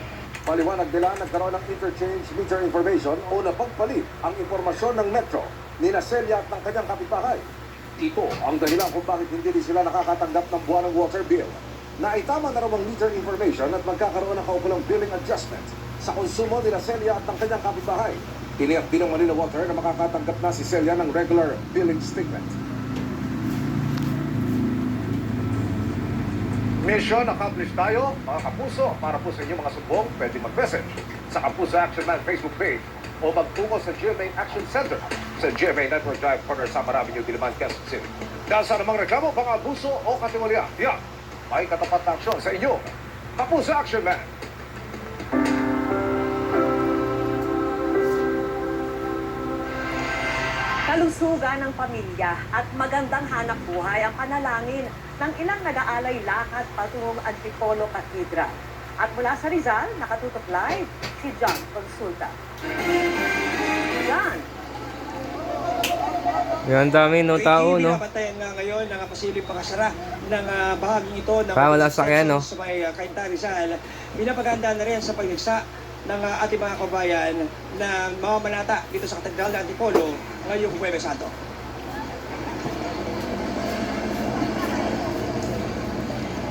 Paliwanag nila nagkaroon ng interchange meter information o napagpalit ang impormasyon ng Metro ni Celia at ng kanyang kapitbahay. Ito ang dahilan kung bakit hindi rin sila nakakatanggap ng buwan ng water bill. Naitama na raw ang meter information at magkakaroon ng kaukulang billing adjustment sa konsumo ni Celia at ng kanyang kapitbahay. Tiniyak din ng Manila Water na makakatanggap na si Celia ng regular billing statement. Mission accomplished tayo, mga kapuso. Para po sa inyong mga sumbong, pwede mag-message sa Kapuso Action Man Facebook page o magtungo sa GMA Action Center sa GMA Network Drive, Corner Samar Avenue, Diliman, Quezon City. Dahil sa namang reklamo, pang-abuso o katimulya, yan, may katapat na aksyon sa inyo. Kapuso Action Man. Kalusugan ng pamilya at magandang hanap buhay ang panalangin ng ilang nag-aalay lakad patungong Antipolo Cathedral. At mula sa Rizal, nakatutok live si John Consulta. John! Yan dami no tao, no? Pinapatayan nga ngayon ng pasilip pakasara ng bahaging ito ng wala sakyan, no? sa may Cainta Rizal. Pinapaganda na rin sa pagligsa ng ating mga kabayan na mamamanata dito sa Katedral ng Antipolo ngayong Huwebes Santo.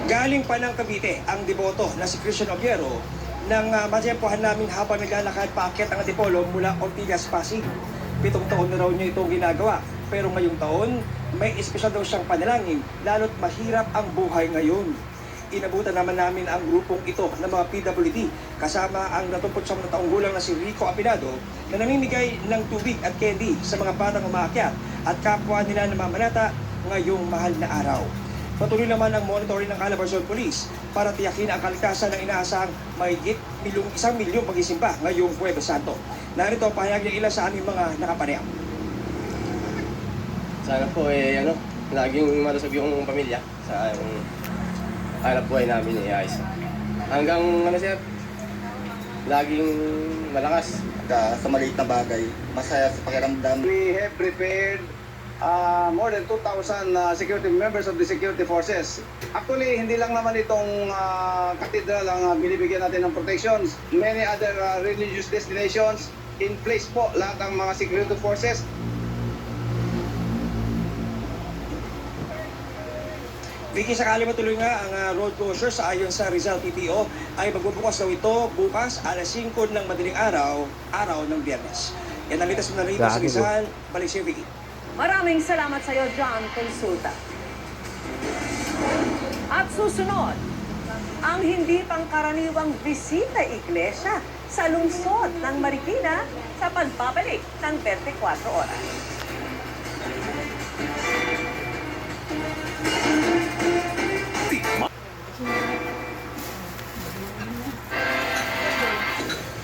Galing pa ng Cavite ang deboto na si Christian Obiero ng matiyempohan namin habang naglalakad paakyat ang Antipolo mula Ortigas, Pasig. 7 taon na raw niya itong ginagawa. Pero ngayong taon, may espesyal daw siyang panalangin, lalo't mahirap ang buhay ngayon. Inabutan naman namin ang grupong ito ng mga PWD kasama ang 29 na taong gulang na si Rico Apinado na namimigay ng tubig at candy sa mga batang umaakyat at kapwa nila namamanata ngayong mahal na araw. Patuloy naman ang monitoring ng Calabarzon Police para tiyakin ang kaligtasan ng inaasahang mahigit 1 milyong magisimba ngayong Huwebes Santo. Narito ang pahayag ng ilan sa aming mga nakapanayam. Sana po laging malusog yung pamilya sa hanap buhay namin ayos. Hanggang sir, laging malakas sa maliit na bagay, masaya sa pakiramdam. We have prepared more than 2,000 security members of the security forces. Actually, hindi lang naman itong cathedral ang binibigyan natin ng protections. Many other religious destinations in place po lahat ng mga security forces. Vicky, sakali matuloy nga ang road closure sa ayon sa Rizal PTO ay magbubukas daw ito bukas alas 5 ng madaling araw ng Biyernes. Yan ang litas na narito sa Rizal. Balik siya, Vicky. Maraming salamat sa iyo, John Consulta. At susunod, ang hindi pangkaraniwang bisita iglesia sa lungsod ng Marikina sa pagbabalik ng 24 oras.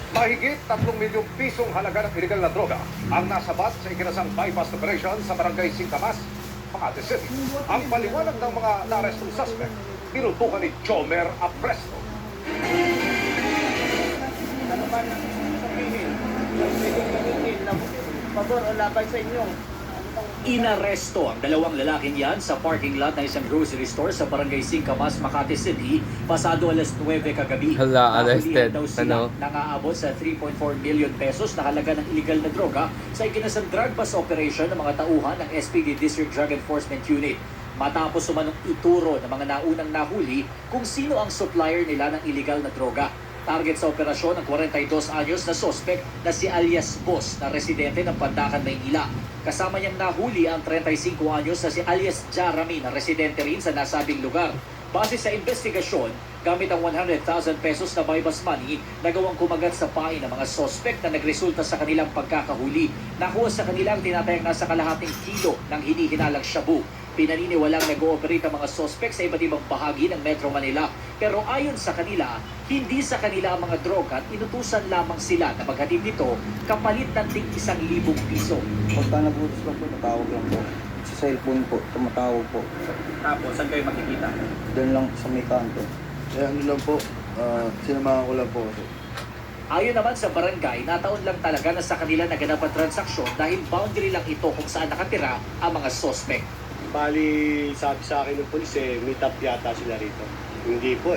Mahigit 3 milyong pisong halaga ng illegal na droga ang nasabat sa ikinasang bypass operation sa Barangay Singkamas, Makati City. Ang paliwanag ng mga na-arrestong suspect, tinutukan ni Jomer Apresto. Ano ba nang sabihin? Pabor o laban sa inyo? Inaresto ang 2 lalaking yan sa parking lot ng isang grocery store sa Barangay Singkamas, Makati City pasado alas 9 kagabi. Hala, arrested. Nahulihan daw sila nangaabot sa 3.4 million pesos na halaga ng illegal na droga sa ikinasang drug bust operation ng mga tauhan ng SPD District Drug Enforcement Unit. Matapos sumanong ituro ng mga naunang nahuli kung sino ang supplier nila ng illegal na droga. Target sa operasyon ang 42 anyos na sospek na si alias Boss na residente ng Pandacan, Maynila. Kasama niyang nahuli ang 35 anyos na si alias Jarami na residente rin sa nasabing lugar. Base sa investigasyon, gamit ang 100,000 pesos na bypass money na gawang kumagat sa pain ng mga sospek na nagresulta sa kanilang pagkakahuli. Nakuha sa kanilang tinatayang nasa kalahating kilo ng hinihinalang shabu. Pinaniniwalang nag-ooperate ang mga sospek sa iba't ibang bahagi ng Metro Manila. Pero ayon sa kanila, hindi sa kanila ang mga droga at inutusan lamang sila na maghatid nito kapalit ng tig 1,000 piso. Pagka nabutos lang po, natawag lang po. Sa cellphone po, tumatawag po. Tapos, saan kayo makikita? Doon lang sa may kanto. Ano lang po, sinamahan ko lang po. Ayon naman sa barangay, nataon lang talaga na sa kanila naganap ang transaksyon dahil boundary lang ito kung saan nakatira ang mga sospek. Bali, sabi sa akin ng polis meet up yata sila rito. Hindi po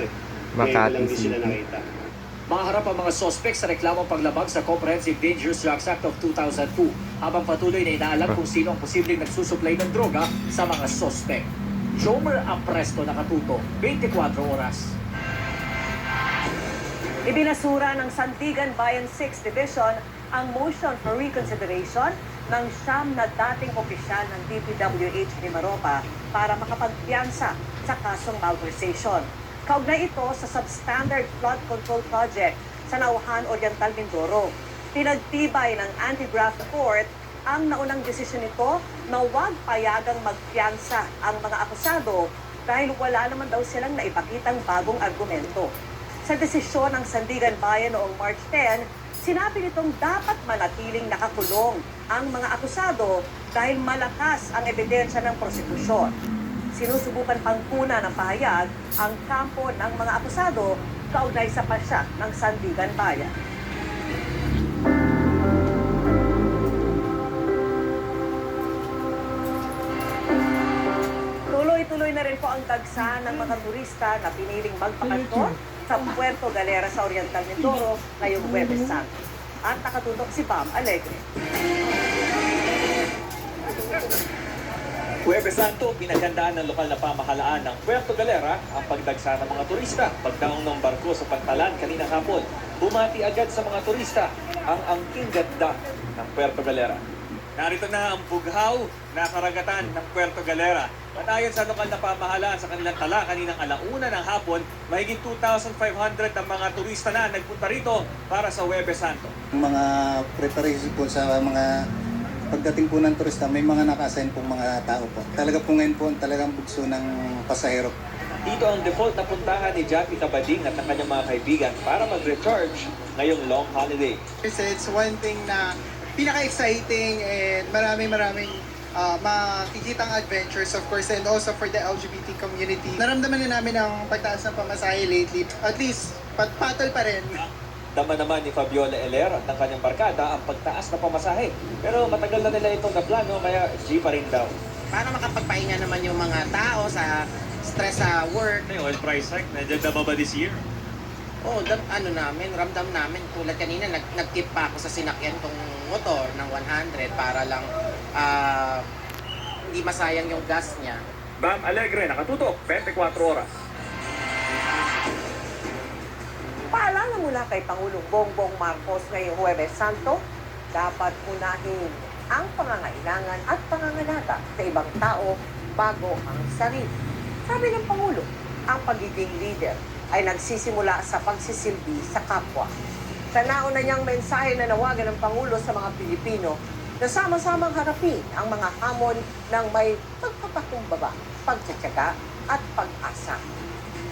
Ngayon lang din sila nakita. Maharap ang mga sospek sa reklamong paglabag sa Comprehensive Dangerous Drugs Act of 2002 habang patuloy na inaalam kung sino ang posibleng nagsusupply ng droga sa mga sospek. Jomer Apresto, nakatuto, 24 oras. Ibinasura ng Sandigan Bayan 6 Division ang motion for reconsideration ng 9 na dating opisyal ng DPWH ni Maropa para makapagpiyansa sa kasong malversation. Kaugnay ito sa Substandard Flood Control Project sa Nauhan Oriental, Mindoro. Pinagtibay ng Anti-Graft Court ang naunang desisyon nito na huwag payagang magpiyansa ang mga akusado dahil wala naman daw silang naipakitang bagong argumento. Sa desisyon ng Sandigan Bayan noong March 10, sinabi nitong dapat manatiling nakakulong ang mga akusado dahil malakas ang ebidensya ng prosekusyon. Sinusubukan pang kuna ng pahayag ang kampo ng mga akusado kaugnay sa pasya ng Sandigan Bayan. Tuloy-tuloy na rin po ang dagsa ng mga turista na piniling magpakatko sa Puerto Galera sa Oriental Mindoro ngayong Huwebes Santo. At nakatutok si Pam Alegre. Huwebes Santo, pinaghandaan ng lokal na pamahalaan ng Puerto Galera ang pagdagsa ng mga turista. Pagdaong ng barko sa Pantalan kanina hapon, bumati agad sa mga turista ang angking ganda ng Puerto Galera. Narito na ang bughaw na karagatan ng Puerto Galera. At ayon sa lokal na pamahalaan sa kanilang tala kaninang alauna ng hapon, mahigit 2,500 ang mga turista na nagpunta rito para sa Huwebes Santo. Mga preparation po sa mga pagdating po ng turista, may mga naka-assign pong mga tao po. Talaga po ngayon po talagang bugso ng pasahero. Dito ang default na puntahan ni Jackie Tabading at ng kanyang mga kaibigan para mag-recharge ngayong long holiday. It's one thing na pinaka-exciting and maraming makikitang adventures of course, and also for the LGBT community. Naramdaman na namin ang pagtaas ng pamasahe lately. At least, patol pa rin. Dama naman ni Fabiola Eler at ng kanyang barkada ang pagtaas na pamasahe. Pero matagal na nila itong naplano kaya G pa rin daw. Para makapagpahinga naman yung mga tao sa stress sa work. Yung oil price hike, nandiyan na ba this year? Ramdam namin, tulad kanina, nag-tip pa ako sa sinakyan kong motor ng 100 para lang hindi masayang yung gas niya. Bam Alegre, nakatutok, 24 oras. Paalala mula kay Pangulong Bongbong Marcos ngayong Huwebes Santo, dapat unahin ang pangangailangan at pangangalata sa ibang tao bago ang sarili. Sabi ng Pangulo, ang pagiging leader ay nagsisimula sa pagsisilbi sa kapwa. Sa nauna niyang mensahe na nawagan ng Pangulo sa mga Pilipino na sama-samang harapin ang mga hamon ng may pagpapakumbaba, pagtsatsaga at pag-asa.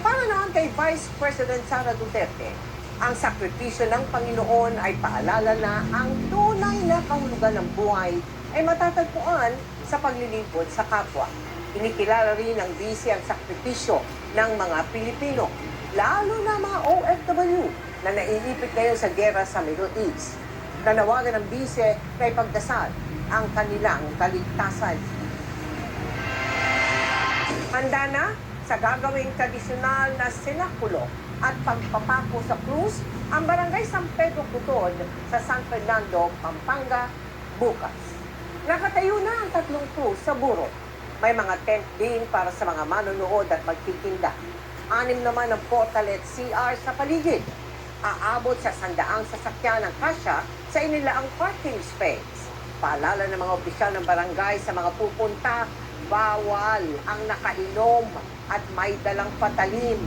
Para naman kay Vice President Sara Duterte, ang sakripisyo ng Panginoon ay paalala na ang tunay na kahulugan ng buhay ay matatagpuan sa paglilingkod sa kapwa. Inikilala rin ng BC ang sakripisyo ng mga Pilipino, lalo na mga OFW na naiipit ngayon sa gera sa Middle East. Nanawagan ng BC na ipagdasal ang kanilang kaligtasan. Handa na sa gagawing tradisyonal na sinakulo at pagpapako sa krus ang Barangay San Pedro Putod sa San Fernando, Pampanga, bukas. Nakatayo na ang 3 krus sa Burol. May mga tent din para sa mga manonood at magtitinda. 6 naman ang portal at CR sa paligid. Aabot sa 100 sasakyan ng kasya sa inilaang parking space. Paalala ng mga opisyal ng barangay sa mga pupunta, bawal ang nakainom at may dalang patalim.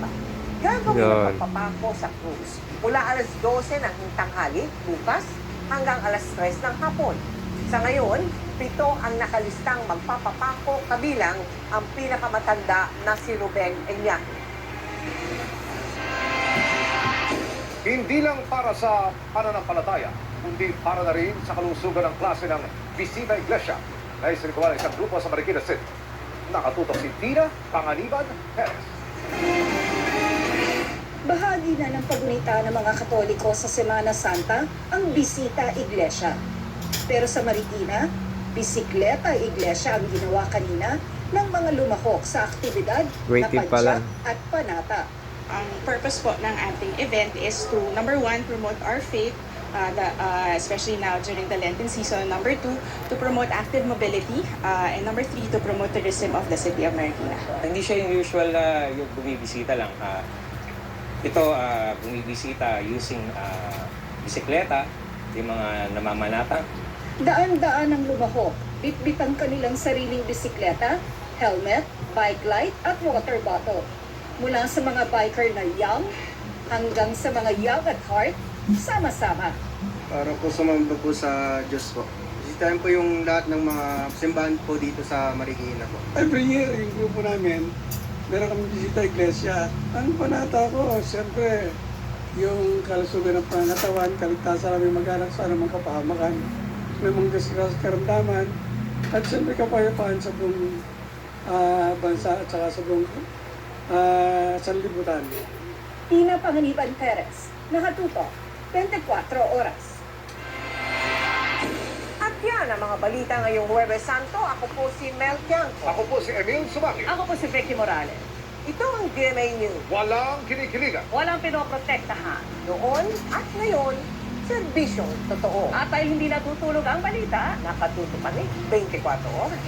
Gagawin ang pagpapako sa cruise mula alas 12 ng tanghali bukas hanggang alas 3 ng hapon. Sa ngayon, 7 ang nakalistang magpapapako kabilang ang pinakamatanda na si Ruben Enyaki. Hindi lang para sa pananampalataya, kundi para na rin sa kalusugan ng klase ng Bisita Iglesia na isinagawa ng isang grupo sa Marikina City. Nakatutok si Tina Panganiban Perez. Bahagi na ng pagunita ng mga Katoliko sa Semana Santa ang Bisita Iglesia. Pero sa Marikina, Bisikleta Iglesia ang ginawa kanina ng mga lumahok sa aktibidad na padyak at panata. Ang purpose po ng ating event is to, number 1, promote our faith, especially now during the Lenten season. Number 2, to promote active mobility. And number 3, to promote tourism of the city of Marikina. Hindi siya yung usual na yung bumibisita lang. Ito, bumibisita using bisikleta, yung mga namamanata. Daan-daan ang lumahok, bitbit ang kanilang sariling bisikleta, helmet, bike light at water bottle. Mula sa mga biker na young hanggang sa mga young at heart, sama-sama. Para po sumamba po sa Diyos po. Bisitahin po yung lahat ng mga simbahan po dito sa Marikina po. Every year, yung grupo namin, meron kami bisita iglesia. Ang panata ko, siyempre, yung kalusugan ng pangatawan, kaligtasan namin mag-anak sa anumang kapahamakan, may mga karamdaman, at siyempre kapayapaan sa buong bansa at saka sa buong sanlibutan. Tina Panganiban Perez, nakatutok, 24 oras. At yan ang mga balita ngayong Huwebes Santo. Ako po si Mel Tiangco. Ako po si Emil Sumaki. Ako po si Becky Morales. Ito ang GMA News. Walang kinikiligan. Walang pinoprotektahan. Noon at ngayon, serbisyong totoo. At dahil hindi natutulog ang balita, nakatutok kami 24 oras.